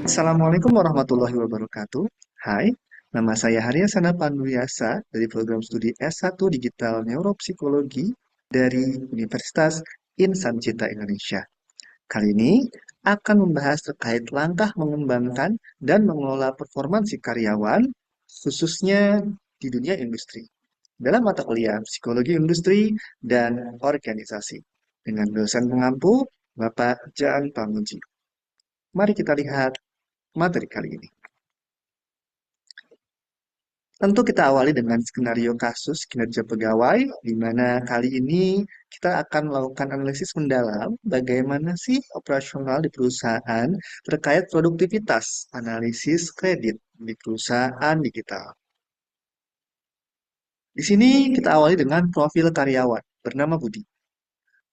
Assalamualaikum warahmatullahi wabarakatuh. Hai, nama saya Haryasana Panduyasa dari program studi S1 Digital Neuropsikologi dari Universitas Insan Cita Indonesia. Kali ini akan membahas terkait langkah mengembangkan dan mengelola performansi karyawan, khususnya di dunia industri, dalam mata kuliah Psikologi Industri dan Organisasi, dengan dosen pengampu Bapak Jaan Pamuji. Mari kita lihat materi kali ini. Tentu kita awali dengan skenario kasus kinerja pegawai, di mana kali ini kita akan melakukan analisis mendalam bagaimana sih operasional di perusahaan terkait produktivitas analisis kredit di perusahaan digital. Di sini kita awali dengan profil karyawan bernama Budi.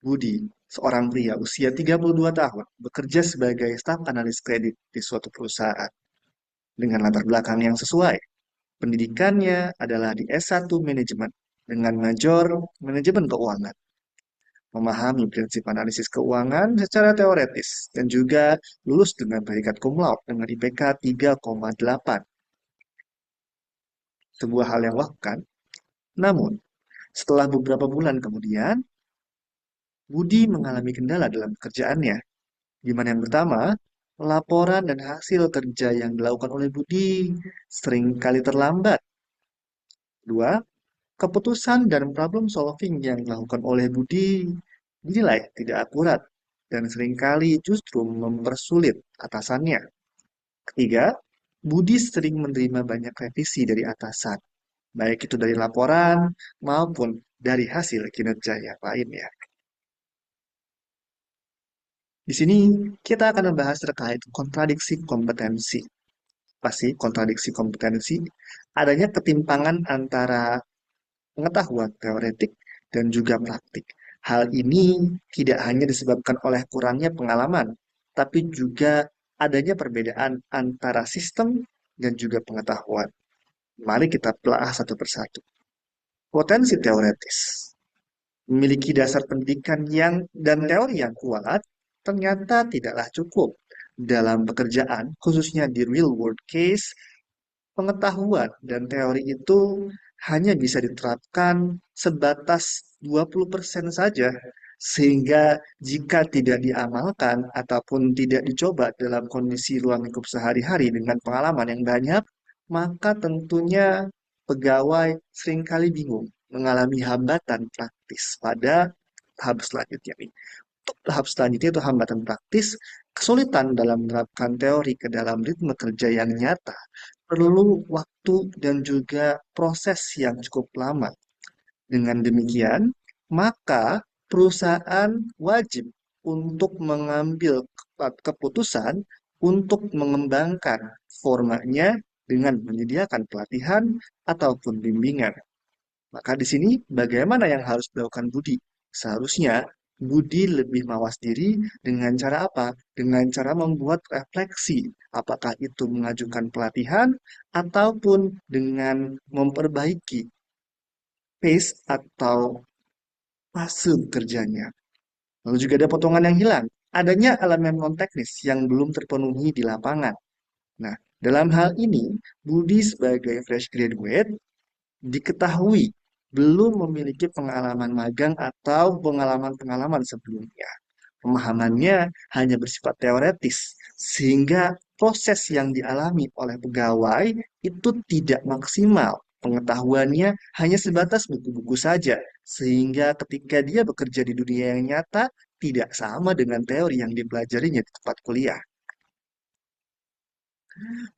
Budi, seorang pria usia 32 tahun, bekerja sebagai staf analis kredit di suatu perusahaan dengan latar belakang yang sesuai. Pendidikannya adalah di S1 Manajemen dengan major Manajemen Keuangan. Memahami prinsip analisis keuangan secara teoretis dan juga lulus dengan predikat cum laude dengan IPK 3,8. Sebuah hal yang wah kan? Namun, setelah beberapa bulan kemudian, Budi mengalami kendala dalam pekerjaannya, di mana yang pertama, laporan dan hasil kerja yang dilakukan oleh Budi seringkali terlambat. Dua, keputusan dan problem solving yang dilakukan oleh Budi dinilai tidak akurat dan seringkali justru mempersulit atasannya. Ketiga, Budi sering menerima banyak revisi dari atasan, baik itu dari laporan maupun dari hasil kinerja yang lainnya. Di sini kita akan membahas terkait kontradiksi kompetensi. Pasti kontradiksi kompetensi, adanya ketimpangan antara pengetahuan teoretik dan juga praktik. Hal ini tidak hanya disebabkan oleh kurangnya pengalaman, tapi juga adanya perbedaan antara sistem dan juga pengetahuan. Mari kita telah satu persatu. Potensi teoretis memiliki dasar pendidikan yang dan teori yang kuat ternyata tidaklah cukup dalam pekerjaan, khususnya di real world case. Pengetahuan dan teori itu hanya bisa diterapkan sebatas 20% saja, sehingga jika tidak diamalkan ataupun tidak dicoba dalam kondisi ruang lingkup sehari-hari dengan pengalaman yang banyak, maka tentunya pegawai seringkali bingung mengalami hambatan praktis pada tahap selanjutnya. Untuk tahap selanjutnya itu hambatan praktis, kesulitan dalam menerapkan teori ke dalam ritme kerja yang nyata, perlu waktu dan juga proses yang cukup lama. Dengan demikian, maka perusahaan wajib untuk mengambil keputusan untuk mengembangkan formanya dengan menyediakan pelatihan ataupun bimbingan. Maka di sini bagaimana yang harus dilakukan Budi? Seharusnya Budi lebih mawas diri dengan cara apa? Dengan cara membuat refleksi. Apakah itu mengajukan pelatihan ataupun dengan memperbaiki pace atau fase kerjanya. Lalu juga ada potongan yang hilang. Adanya elemen non-teknis yang belum terpenuhi di lapangan. Nah, dalam hal ini, Budi sebagai fresh graduate diketahui belum memiliki pengalaman magang atau pengalaman-pengalaman sebelumnya. Pemahamannya hanya bersifat teoretis, sehingga proses yang dialami oleh pegawai itu tidak maksimal. Pengetahuannya hanya sebatas buku-buku saja, sehingga ketika dia bekerja di dunia yang nyata, tidak sama dengan teori yang dipelajarinya di tempat kuliah.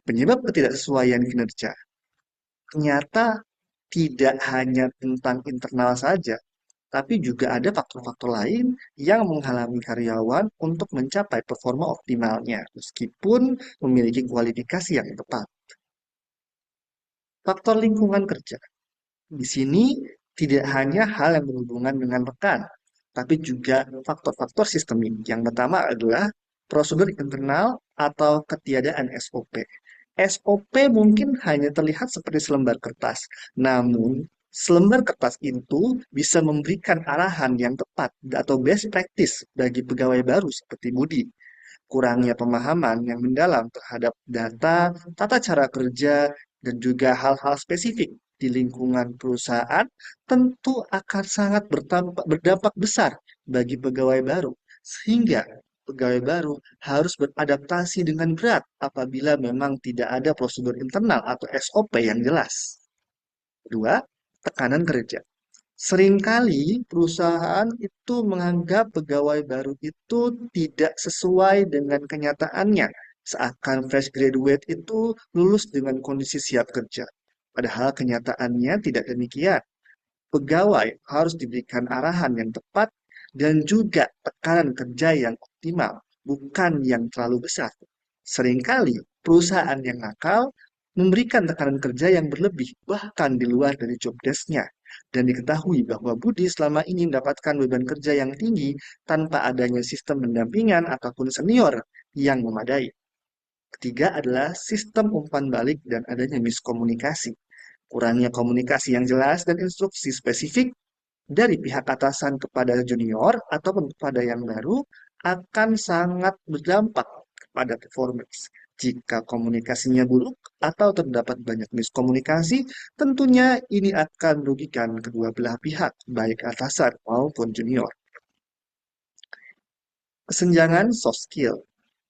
Penyebab ketidaksesuaian kinerja ternyata tidak hanya tentang internal saja, tapi juga ada faktor-faktor lain yang menghalangi karyawan untuk mencapai performa optimalnya, meskipun memiliki kualifikasi yang tepat. Faktor lingkungan kerja. Di sini tidak hanya hal yang berhubungan dengan rekan, tapi juga faktor-faktor sistemik. Yang pertama adalah prosedur internal atau ketiadaan SOP. SOP mungkin hanya terlihat seperti selembar kertas, namun selembar kertas itu bisa memberikan arahan yang tepat atau best practice bagi pegawai baru seperti Budi. Kurangnya pemahaman yang mendalam terhadap data, tata cara kerja, dan juga hal-hal spesifik di lingkungan perusahaan tentu akan sangat berdampak besar bagi pegawai baru, sehingga pegawai baru harus beradaptasi dengan berat apabila memang tidak ada prosedur internal atau SOP yang jelas. Kedua, tekanan kerja. Seringkali perusahaan itu menganggap pegawai baru itu tidak sesuai dengan kenyataannya, seakan fresh graduate itu lulus dengan kondisi siap kerja. Padahal kenyataannya tidak demikian. Pegawai harus diberikan arahan yang tepat dan juga tekanan kerja yang optimal, bukan yang terlalu besar. Seringkali perusahaan yang nakal memberikan tekanan kerja yang berlebih, bahkan di luar dari job desk-nya. Dan diketahui bahwa Budi selama ini mendapatkan beban kerja yang tinggi tanpa adanya sistem pendampingan ataupun senior yang memadai. Ketiga adalah sistem umpan balik dan adanya miskomunikasi. Kurangnya komunikasi yang jelas dan instruksi spesifik dari pihak atasan kepada junior ataupun kepada yang baru akan sangat berdampak kepada performance. Jika komunikasinya buruk atau terdapat banyak miskomunikasi, tentunya ini akan merugikan kedua belah pihak, baik atasan maupun junior. Kesenjangan soft skill.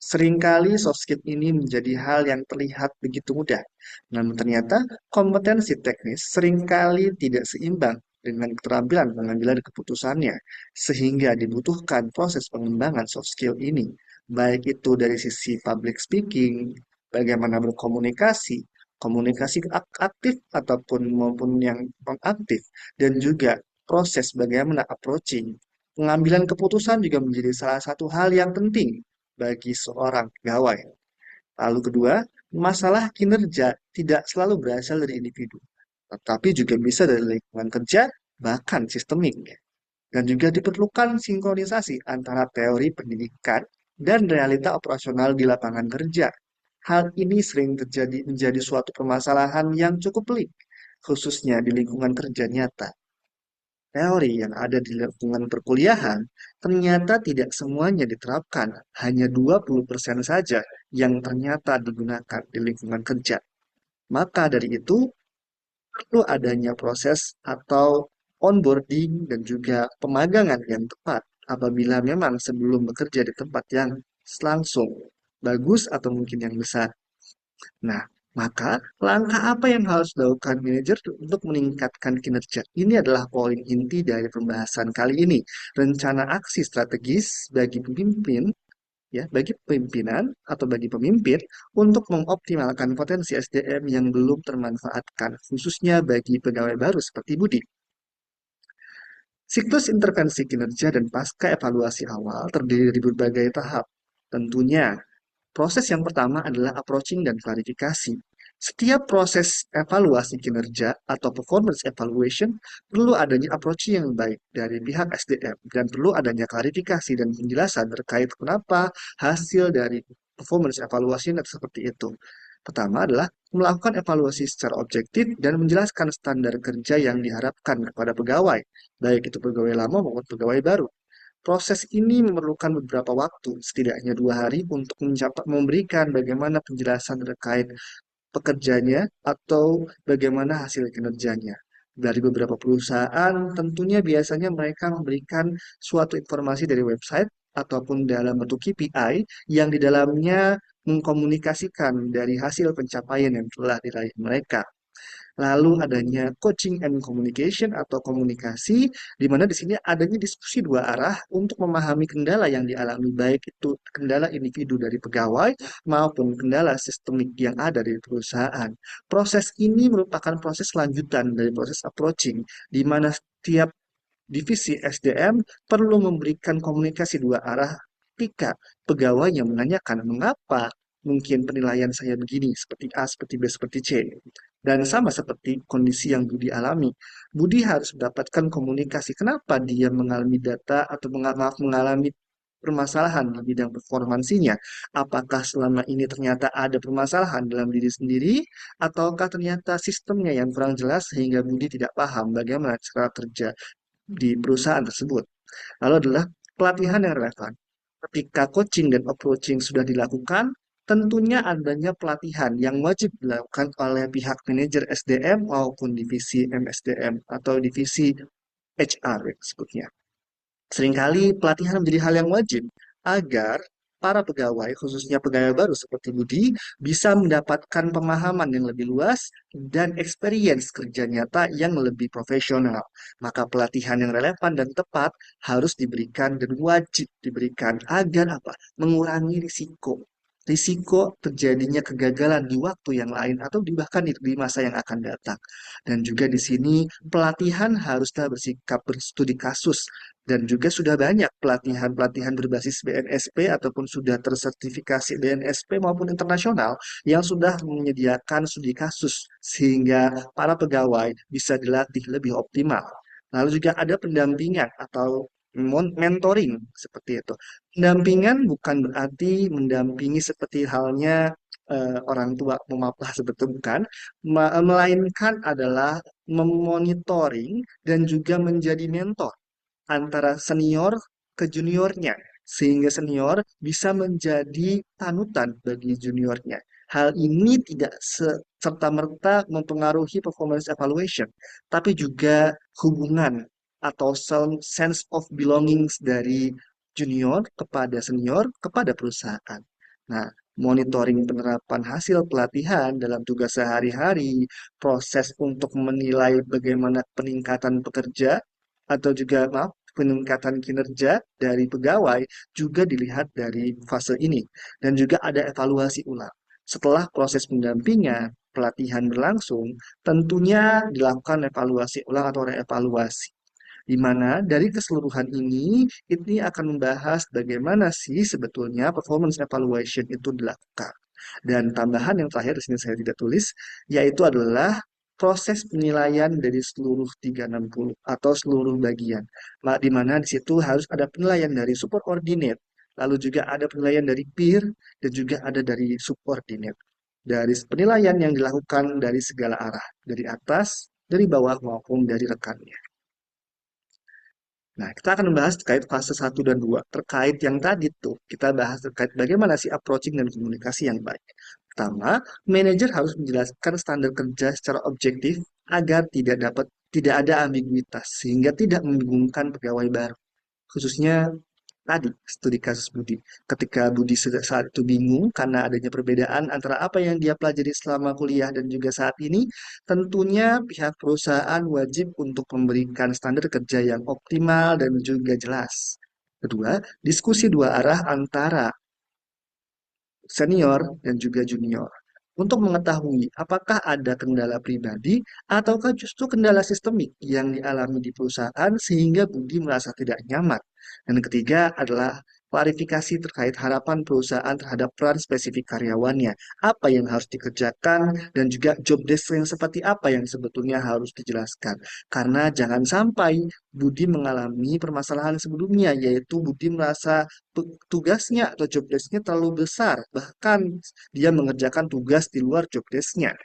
Seringkali soft skill ini menjadi hal yang terlihat begitu mudah, namun ternyata kompetensi teknis seringkali tidak seimbang dengan keterampilan pengambilan keputusannya, sehingga dibutuhkan proses pengembangan soft skill ini, baik itu dari sisi public speaking, bagaimana berkomunikasi, komunikasi aktif ataupun maupun yang non-aktif, dan juga proses bagaimana approaching. Pengambilan keputusan juga menjadi salah satu hal yang penting bagi seorang pegawai. Lalu kedua, masalah kinerja tidak selalu berasal dari individu, tetapi juga bisa dari lingkungan kerja, bahkan sistemik. Dan juga diperlukan sinkronisasi antara teori pendidikan dan realita operasional di lapangan kerja. Hal ini sering terjadi menjadi suatu permasalahan yang cukup pelik, khususnya di lingkungan kerja nyata. Teori yang ada di lingkungan perkuliahan ternyata tidak semuanya diterapkan, hanya 20% saja yang ternyata digunakan di lingkungan kerja. Maka dari itu, perlu adanya proses atau onboarding dan juga pemagangan yang tepat apabila memang sebelum bekerja di tempat yang langsung bagus atau mungkin yang besar. Nah, maka langkah apa yang harus dilakukan manajer untuk meningkatkan kinerja? Ini adalah poin inti dari pembahasan kali ini. Rencana aksi strategis bagi pemimpin, ya, bagi pimpinan atau bagi pemimpin untuk mengoptimalkan potensi SDM yang belum termanfaatkan, khususnya bagi pegawai baru seperti Budi. Siklus intervensi kinerja dan pasca evaluasi awal terdiri dari berbagai tahap. Tentunya proses yang pertama adalah approaching dan klarifikasi. Setiap proses evaluasi kinerja atau performance evaluation perlu adanya approaching yang baik dari pihak SDM dan perlu adanya klarifikasi dan penjelasan terkait kenapa hasil dari performance evaluation seperti itu. Pertama adalah melakukan evaluasi secara objektif dan menjelaskan standar kerja yang diharapkan kepada pegawai, baik itu pegawai lama maupun pegawai baru. Proses ini memerlukan beberapa waktu, setidaknya 2 hari, untuk memberikan bagaimana penjelasan terkait pekerjanya atau bagaimana hasil kinerjanya. Dari beberapa perusahaan, tentunya biasanya mereka memberikan suatu informasi dari website ataupun dalam bentuk KPI yang di dalamnya mengkomunikasikan dari hasil pencapaian yang telah diraih mereka. Lalu adanya coaching and communication atau komunikasi, di mana di sini adanya diskusi dua arah untuk memahami kendala yang dialami, baik itu kendala individu dari pegawai maupun kendala sistemik yang ada di perusahaan. Proses ini merupakan proses lanjutan dari proses approaching, di mana setiap divisi SDM perlu memberikan komunikasi dua arah ketika pegawai yang menanyakan mengapa mungkin penilaian saya begini, seperti A, seperti B, seperti C. Dan sama seperti kondisi yang Budi alami, Budi harus mendapatkan komunikasi kenapa dia mengalami data atau mengalami permasalahan di bidang performansinya. Apakah selama ini ternyata ada permasalahan dalam diri sendiri, ataukah ternyata sistemnya yang kurang jelas sehingga Budi tidak paham bagaimana cara kerja di perusahaan tersebut. Lalu adalah pelatihan yang relevan. Ketika coaching dan approaching sudah dilakukan, tentunya adanya pelatihan yang wajib dilakukan oleh pihak manajer SDM maupun divisi MSDM atau divisi HR sebutnya. Seringkali pelatihan menjadi hal yang wajib agar para pegawai, khususnya pegawai baru seperti Budi, bisa mendapatkan pemahaman yang lebih luas dan experience kerja nyata yang lebih profesional. Maka pelatihan yang relevan dan tepat harus diberikan dan wajib diberikan agar apa? Mengurangi risiko. Risiko terjadinya kegagalan di waktu yang lain atau bahkan di masa yang akan datang. Dan juga di sini pelatihan haruslah bersikap berstudi kasus dan juga sudah banyak pelatihan-pelatihan berbasis BNSP ataupun sudah tersertifikasi BNSP maupun internasional yang sudah menyediakan studi kasus sehingga para pegawai bisa dilatih lebih optimal. Lalu juga ada pendampingan atau mentoring seperti itu. Pendampingan bukan berarti mendampingi seperti halnya orang tua memapah seperti itu bukan, melainkan adalah memonitoring dan juga menjadi mentor antara senior ke juniornya, sehingga senior bisa menjadi panutan bagi juniornya. Hal ini tidak serta-merta mempengaruhi performance evaluation, tapi juga hubungan atau sense of belongings dari junior kepada senior kepada perusahaan. Nah, monitoring penerapan hasil pelatihan dalam tugas sehari-hari, proses untuk menilai bagaimana peningkatan pekerja, atau juga maaf, peningkatan kinerja dari pegawai juga dilihat dari fase ini. Dan juga ada evaluasi ulang. Setelah proses pendampingan, pelatihan berlangsung, tentunya dilakukan evaluasi ulang atau reevaluasi. Di mana dari keseluruhan ini akan membahas bagaimana sih sebetulnya performance evaluation itu dilakukan. Dan tambahan yang terakhir di sini saya tidak tulis, yaitu adalah proses penilaian dari seluruh 360 atau seluruh bagian. Di mana di situ harus ada penilaian dari subordinate, lalu juga ada penilaian dari peer, dan juga ada dari subordinate. Dari penilaian yang dilakukan dari segala arah, dari atas, dari bawah maupun dari rekannya. Nah, kita akan membahas terkait fase 1 dan 2. Terkait yang tadi tuh, kita bahas terkait bagaimana sih approaching dan komunikasi yang baik. Pertama, manajer harus menjelaskan standar kerja secara objektif agar tidak ada ambiguitas sehingga tidak membingungkan pegawai baru. Khususnya tadi studi kasus Budi. Ketika Budi saat itu bingung karena adanya perbedaan antara apa yang dia pelajari selama kuliah dan juga saat ini, tentunya pihak perusahaan wajib untuk memberikan standar kerja yang optimal dan juga jelas. Kedua, diskusi dua arah antara senior dan juga junior untuk mengetahui apakah ada kendala pribadi ataukah justru kendala sistemik yang dialami di perusahaan sehingga Budi merasa tidak nyaman. Dan ketiga adalah klarifikasi terkait harapan perusahaan terhadap peran spesifik karyawannya, apa yang harus dikerjakan, dan juga job desk yang seperti apa yang sebetulnya harus dijelaskan. Karena jangan sampai Budi mengalami permasalahan sebelumnya, yaitu Budi merasa tugasnya atau job desk-nya terlalu besar, bahkan dia mengerjakan tugas di luar job desk-nya.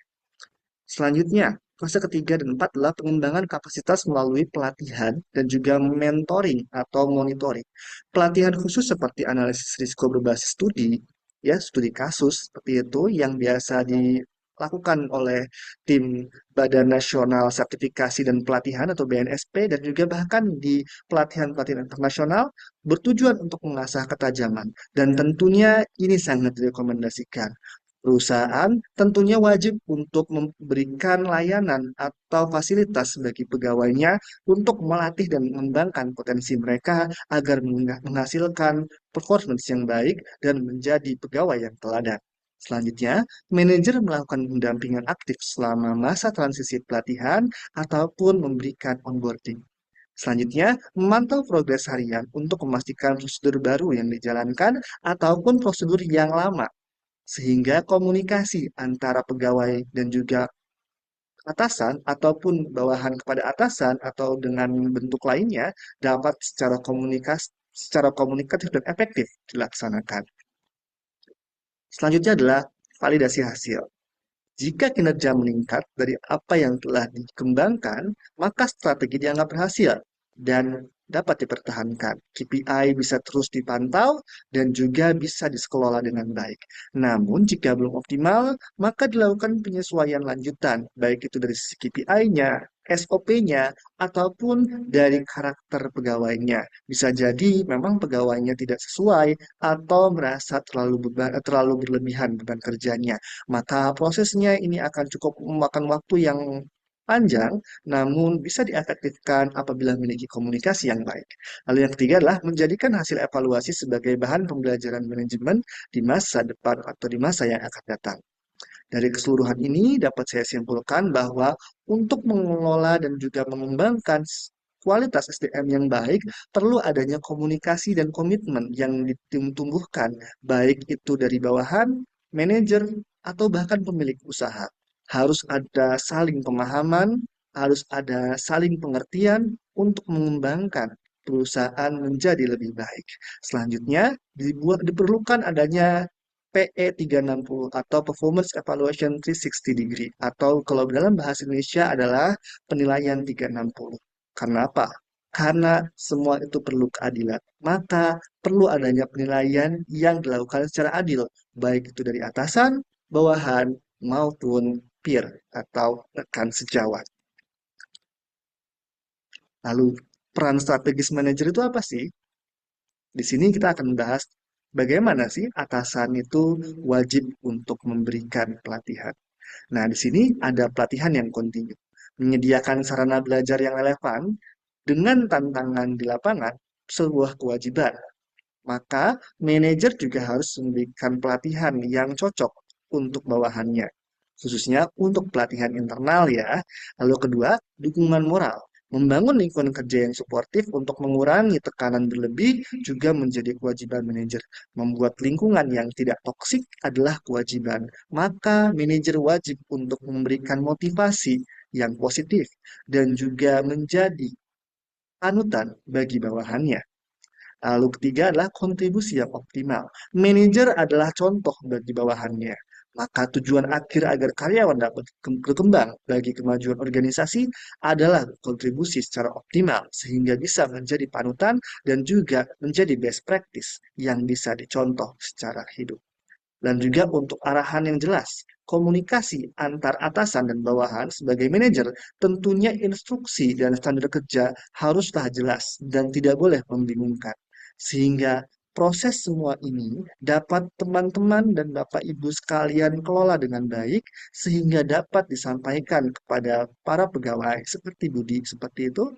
Selanjutnya, fase ketiga dan empat adalah pengembangan kapasitas melalui pelatihan dan juga mentoring atau monitoring. Pelatihan khusus seperti analisis risiko berbasis studi, ya studi kasus seperti itu yang biasa dilakukan oleh tim Badan Nasional Sertifikasi dan Pelatihan atau BNSP dan juga bahkan di pelatihan-pelatihan internasional bertujuan untuk mengasah ketajaman dan tentunya ini sangat direkomendasikan. Perusahaan tentunya wajib untuk memberikan layanan atau fasilitas bagi pegawainya untuk melatih dan mengembangkan potensi mereka agar menghasilkan performance yang baik dan menjadi pegawai yang teladan. Selanjutnya, manajer melakukan pendampingan aktif selama masa transisi pelatihan ataupun memberikan onboarding. Selanjutnya, memantau progres harian untuk memastikan prosedur baru yang dijalankan ataupun prosedur yang lama sehingga komunikasi antara pegawai dan juga atasan ataupun bawahan kepada atasan atau dengan bentuk lainnya dapat secara komunikatif dan efektif dilaksanakan. Selanjutnya adalah validasi hasil. Jika kinerja meningkat dari apa yang telah dikembangkan, maka strategi dianggap berhasil. dan dapat dipertahankan. KPI bisa terus dipantau dan juga bisa dikelola dengan baik. Namun, jika belum optimal, maka dilakukan penyesuaian lanjutan, baik itu dari sisi KPI-nya, SOP-nya, ataupun dari karakter pegawainya. Bisa jadi memang pegawainya tidak sesuai atau merasa terlalu berlebihan beban kerjanya. Maka prosesnya ini akan cukup memakan waktu yang panjang, namun bisa diefektifkan apabila memiliki komunikasi yang baik. Lalu yang ketiga adalah menjadikan hasil evaluasi sebagai bahan pembelajaran manajemen di masa depan atau di masa yang akan datang. Dari keseluruhan ini dapat saya simpulkan bahwa untuk mengelola dan juga mengembangkan kualitas SDM yang baik, perlu adanya komunikasi dan komitmen yang ditumbuhkan, baik itu dari bawahan, manajer, atau bahkan pemilik usaha. Harus ada saling pemahaman, harus ada saling pengertian untuk mengembangkan perusahaan menjadi lebih baik. Selanjutnya, diperlukan adanya PE 360 atau Performance Evaluation 360 Degree atau kalau dalam bahasa Indonesia adalah penilaian 360. Karena apa? Karena semua itu perlu keadilan. Maka perlu adanya penilaian yang dilakukan secara adil, baik itu dari atasan, bawahan, maupun peer atau rekan sejawat. Lalu, peran strategis manajer itu apa sih? Di sini kita akan membahas bagaimana sih atasan itu wajib untuk memberikan pelatihan. Nah, di sini ada pelatihan yang kontinu, menyediakan sarana belajar yang relevan dengan tantangan di lapangan, sebuah kewajiban. Maka, manajer juga harus memberikan pelatihan yang cocok untuk bawahannya, khususnya untuk pelatihan internal ya. Lalu kedua, dukungan moral. Membangun lingkungan kerja yang suportif untuk mengurangi tekanan berlebih juga menjadi kewajiban manajer. Membuat lingkungan yang tidak toksik adalah kewajiban. Maka manajer wajib untuk memberikan motivasi yang positif dan juga menjadi panutan bagi bawahannya. Lalu ketiga adalah kontribusi yang optimal. Manajer adalah contoh bagi bawahannya. Maka tujuan akhir agar karyawan dapat berkembang bagi kemajuan organisasi adalah kontribusi secara optimal sehingga bisa menjadi panutan dan juga menjadi best practice yang bisa dicontoh secara hidup. Dan juga untuk arahan yang jelas, komunikasi antar atasan dan bawahan sebagai manajer, tentunya instruksi dan standar kerja haruslah jelas dan tidak boleh membingungkan. Sehingga proses semua ini dapat teman-teman dan Bapak Ibu sekalian kelola dengan baik sehingga dapat disampaikan kepada para pegawai seperti Budi seperti itu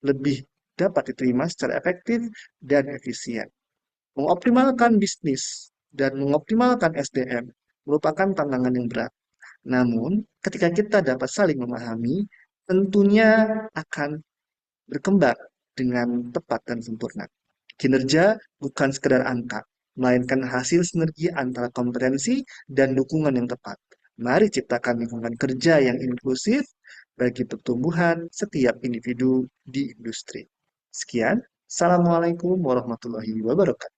lebih dapat diterima secara efektif dan efisien. Mengoptimalkan bisnis dan mengoptimalkan SDM merupakan tantangan yang berat. Namun, ketika kita dapat saling memahami, tentunya akan berkembang dengan tepat dan sempurna. Kinerja bukan sekedar angka, melainkan hasil sinergi antara kompetensi dan dukungan yang tepat. Mari ciptakan lingkungan kerja yang inklusif bagi pertumbuhan setiap individu di industri. Sekian, Assalamualaikum warahmatullahi wabarakatuh.